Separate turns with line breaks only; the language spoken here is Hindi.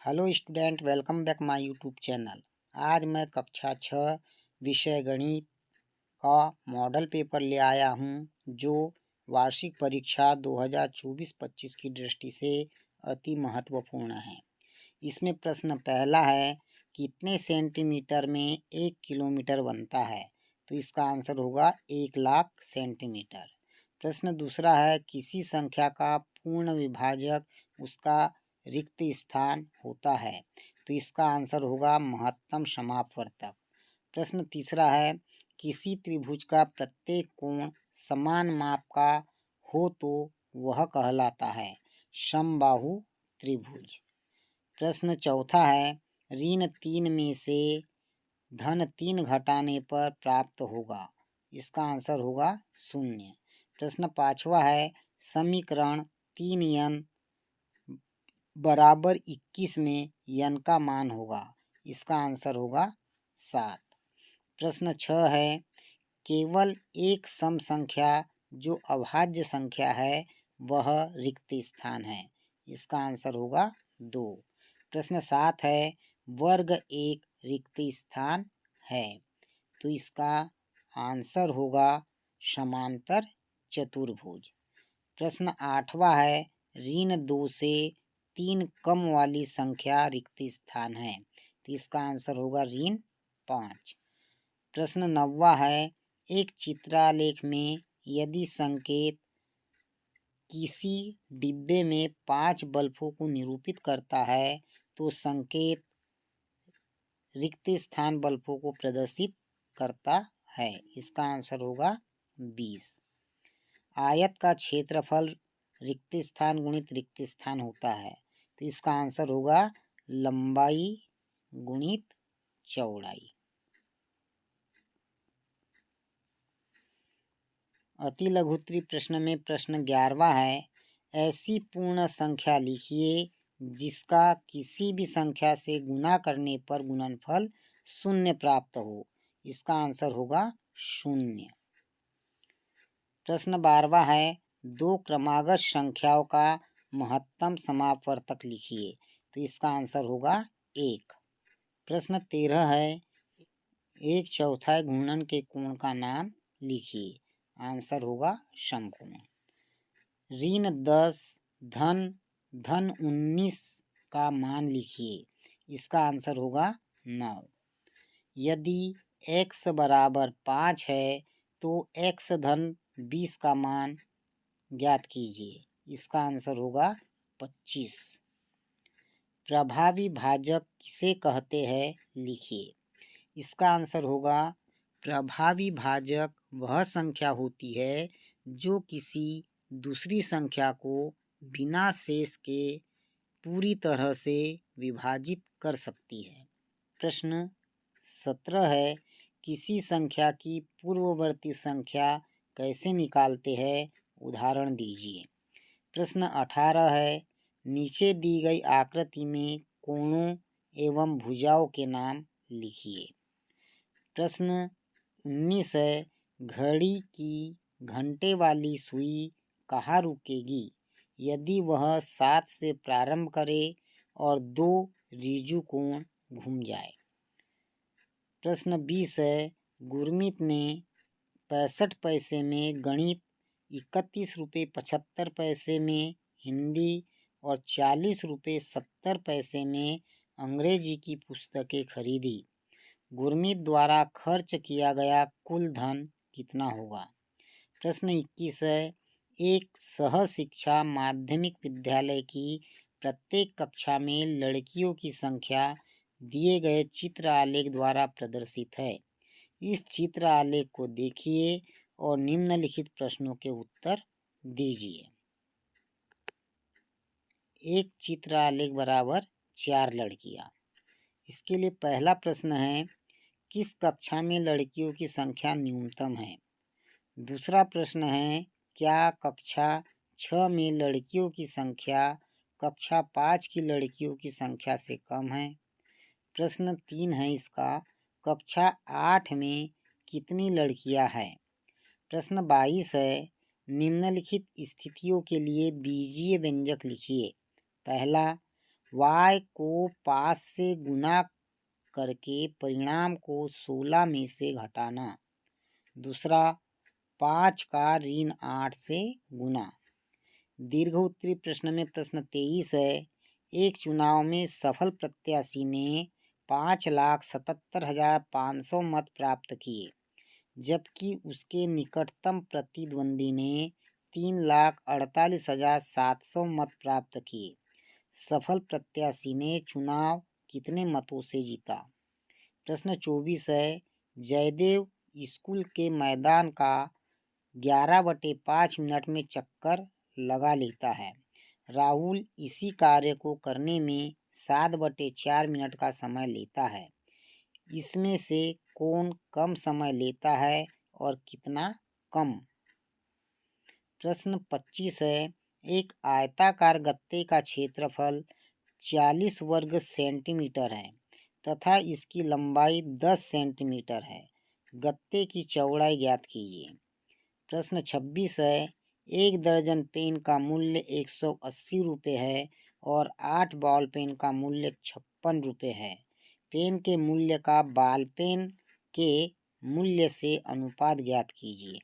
Hello student, welcome back my YouTube channel. आज मैं कक्षा 6 विषय गणित का मॉडल पेपर ले आया हूं, जो वार्षिक परीक्षा 2024-25 की दृष्टि से अति महत्वपूर्ण है। इसमें प्रश्न पहला है, कितने सेंटीमीटर में 1 किलोमीटर बनता है? तो इसका आंसर होगा 1,00,000 सेंटीमीटर। प्रश्न दूसरा है, किसी संख्या का पूर्ण विभाजक उसका रिक्त स्थान होता है? तो इसका आंसर होगा महत्तम समापवर्तक। प्रश्न तीसरा है, किसी त्रिभुज का प्रत्येक कोण समान माप का हो तो वह कहलाता है समबाहु त्रिभुज। प्रश्न चौथा है, ऋण 3 में से धन 3 घटाने पर प्राप्त होगा? इसका आंसर होगा 0। प्रश्न पांचवा है, समीकरण 3n बराबर 21 में n का मान होगा? इसका आंसर होगा 7। प्रश्न 6 है, केवल एक सम संख्या जो अभाज्य संख्या है वह रिक्त स्थान है? इसका आंसर होगा 2। प्रश्न 7 है, वर्ग एक रिक्त स्थान है? तो इसका आंसर होगा समांतर चतुर्भुज। प्रश्न 8वां है, ऋण 2 से 3 कम वाली संख्या रिक्त स्थान है? तो इसका आंसर होगा ऋण 5। प्रश्न 9वां है, एक चित्रालेख में यदि संकेत किसी डिब्बे में 5 बल्बों को निरूपित करता है तो संकेत रिक्त स्थान बल्बों को प्रदर्शित करता है? इसका आंसर होगा 20। आयत का क्षेत्रफल रिक्त स्थान गुणित रिक्त स्थान होता है? तो इसका आंसर होगा लंबाई गुणित चौड़ाई। अति लघुत्तरीय प्रश्न में प्रश्न 11वां है, ऐसी पूर्ण संख्या लिखिए जिसका किसी भी संख्या से गुना करने पर गुणनफल 0 प्राप्त हो? इसका आंसर होगा 0। प्रश्न 12वां है, दो क्रमागत संख्याओं का महत्तम समापवर्तक लिखिए? तो इसका आंसर होगा 1। प्रश्न 13 है, 1/4 घूर्णन के कोण का नाम लिखिए? आंसर होगा समकोण। ऋण 10 धन 19 का मान लिखिए? इसका आंसर होगा 9। यदि x बराबर 5 है तो x धन 20 का मान ज्ञात कीजिए? इसका आंसर होगा 25। प्रभावी भाजक किसे कहते हैं? लिखिए? इसका आंसर होगा प्रभावी भाजक वह संख्या होती है जो किसी दूसरी संख्या को बिना शेष के पूरी तरह से विभाजित कर सकती है। प्रश्न 17 है, किसी संख्या की पूर्ववर्ती संख्या कैसे निकालते हैं? उदाहरण दीजिए? प्रश्न 18 है, नीचे दी गई आकृति में कोणों एवं भुजाओं के नाम लिखिए? प्रश्न 19 है, घड़ी की घंटे वाली सुई कहाँ रुकेगी यदि वह 7 से प्रारंभ करे और 2 ऋजु कोण घूम जाए? प्रश्न 20 है, गुरमीत ने 65 पैसे में गणित, 31 रुपये 75 पैसे में हिंदी और 40 रुपये 70 पैसे में अंग्रेजी की पुस्तकें खरीदी। गुरमीत द्वारा खर्च किया गया कुल धन कितना होगा? प्रश्न 21 है, एक सह शिक्षा माध्यमिक विद्यालय की प्रत्येक कक्षा में लड़कियों की संख्या दिए गए चित्र आलेख द्वारा प्रदर्शित है। इस चित्र आलेख को देखिए और निम्नलिखित प्रश्नों के उत्तर दीजिए। एक चित्र आलेख बराबर 4 लड़कियां। इसके लिए पहला प्रश्न है, किस कक्षा में लड़कियों की संख्या न्यूनतम है? दूसरा प्रश्न है, क्या कक्षा 6 में लड़कियों की संख्या कक्षा 5 की लड़कियों की संख्या से कम है? प्रश्न 3 है इसका, कक्षा 8 में कितनी लड़कियां हैं? प्रश्न 22 है, निम्नलिखित स्थितियों के लिए बीजीय व्यंजक लिखिए? पहला, y को 5 से गुना करके परिणाम को 16 में से घटाना। दूसरा, 5 का ऋण 8 से गुना। दीर्घ उत्तरीय प्रश्न में प्रश्न 23 है। एक चुनाव में सफल प्रत्याशी ने 5,77,500 मत प्राप्त किए, जबकि उसके निकटतम प्रतिद्वंदी ने 3,48,700 मत प्राप्त किए। सफल प्रत्याशी ने चुनाव कितने मतों से जीता? प्रश्न 24 है। जयदेव स्कूल के मैदान का 11/5 मिनट में चक्कर लगा लेता है। राहुल इसी कार्य को करने में 7/4 मिनट का समय लेता है। इसमें से कौन कम समय लेता है और कितना कम? प्रश्न 25 है। एक आयताकार गत्ते का क्षेत्रफल 40 वर्ग सेंटीमीटर है तथा इसकी लंबाई 10 सेंटीमीटर है। गत्ते की चौड़ाई ज्ञात कीजिए। प्रश्न 26 है। एक दर्जन पेन का मूल्य 180 रुपये है और 8 बॉल पेन का मूल्य 56 रुपये है। पेन के मूल्य का बॉल पेन के मूल्य से अनुपात ज्ञात कीजिए।